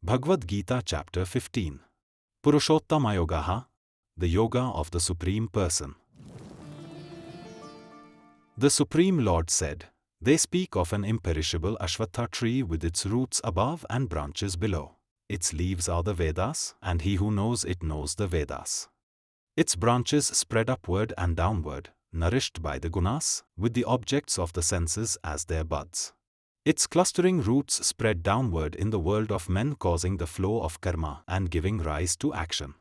Bhagavad Gita Chapter 15. Purushottama Yoga, the Yoga of the Supreme Person. The Supreme Lord said, "They speak of an imperishable Ashvattha tree with its roots above and branches below. Its leaves are the Vedas, and he who knows it knows the Vedas. Its branches spread upward and downward, nourished by the gunas, with the objects of the senses as their buds. Its clustering roots spread downward in the world of men, causing the flow of karma and giving rise to action.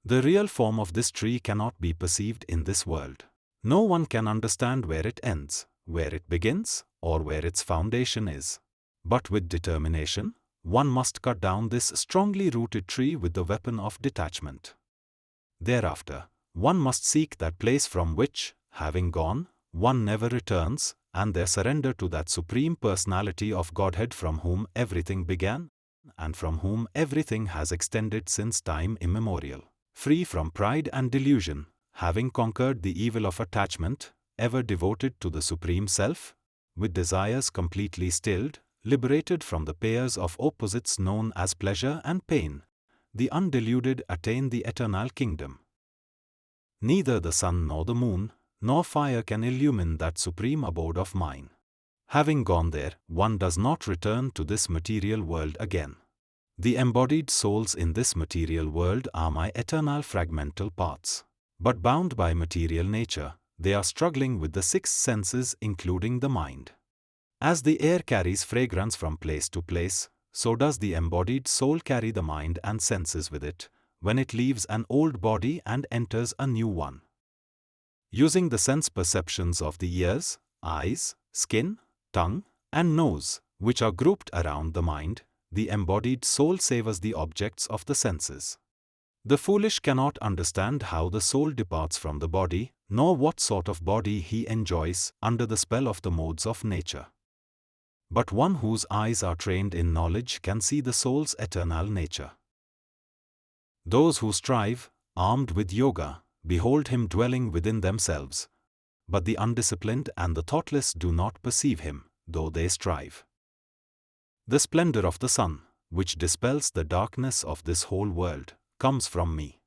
The real form of this tree cannot be perceived in this world. No one can understand where it ends, where it begins, or where its foundation is. But with determination, one must cut down this strongly rooted tree with the weapon of detachment. Thereafter, one must seek that place from which, having gone, one never returns, and their surrender to that Supreme Personality of Godhead from whom everything began, and from whom everything has extended since time immemorial. Free from pride and delusion, having conquered the evil of attachment, ever devoted to the Supreme Self, with desires completely stilled, liberated from the pairs of opposites known as pleasure and pain, the undeluded attain the eternal kingdom. Neither the sun nor the moon, nor fire can illumine that supreme abode of mine. Having gone there, one does not return to this material world again. The embodied souls in this material world are my eternal fragmental parts. But bound by material nature, they are struggling with the six senses, including the mind. As the air carries fragrance from place to place, so does the embodied soul carry the mind and senses with it, when it leaves an old body and enters a new one. Using the sense perceptions of the ears, eyes, skin, tongue, and nose, which are grouped around the mind, the embodied soul savors the objects of the senses. The foolish cannot understand how the soul departs from the body, nor what sort of body he enjoys under the spell of the modes of nature. But one whose eyes are trained in knowledge can see the soul's eternal nature. Those who strive, armed with yoga, behold him dwelling within themselves. But the undisciplined and the thoughtless do not perceive him, though they strive. The splendor of the sun, which dispels the darkness of this whole world, comes from me.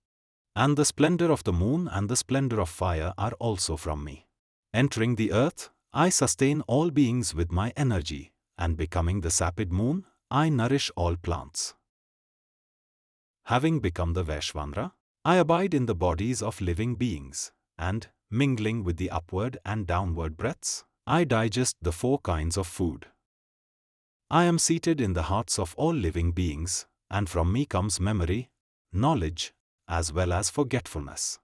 And the splendor of the moon and the splendor of fire are also from me. Entering the earth, I sustain all beings with my energy, and becoming the sapid moon, I nourish all plants. Having become the Vaishvandra, I abide in the bodies of living beings, and, mingling with the upward and downward breaths, I digest the four kinds of food. I am seated in the hearts of all living beings, and from me comes memory, knowledge, as well as forgetfulness.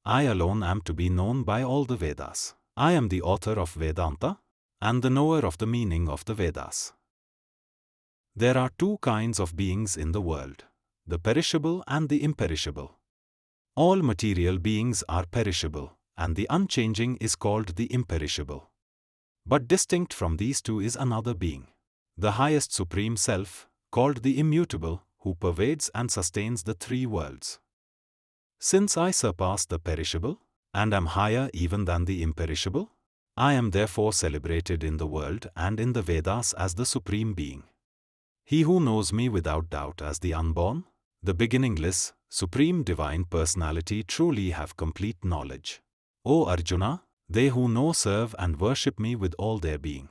I alone am to be known by all the Vedas. I am the author of Vedanta, and the knower of the meaning of the Vedas. There are two kinds of beings in the world, the perishable and the imperishable. All material beings are perishable, and the unchanging is called the imperishable. But distinct from these two is another being, the highest Supreme Self, called the immutable, who pervades and sustains the three worlds. Since I surpass the perishable, and am higher even than the imperishable, I am therefore celebrated in the world and in the Vedas as the Supreme Being. He who knows me without doubt as the unborn, the beginningless, Supreme Divine Personality truly have complete knowledge. O Arjuna, they who know serve and worship me with all their being.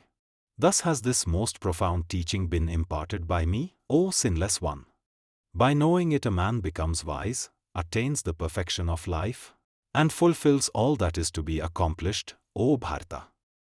Thus has this most profound teaching been imparted by me, O sinless one. By knowing it a man becomes wise, attains the perfection of life, and fulfills all that is to be accomplished, O Bharata.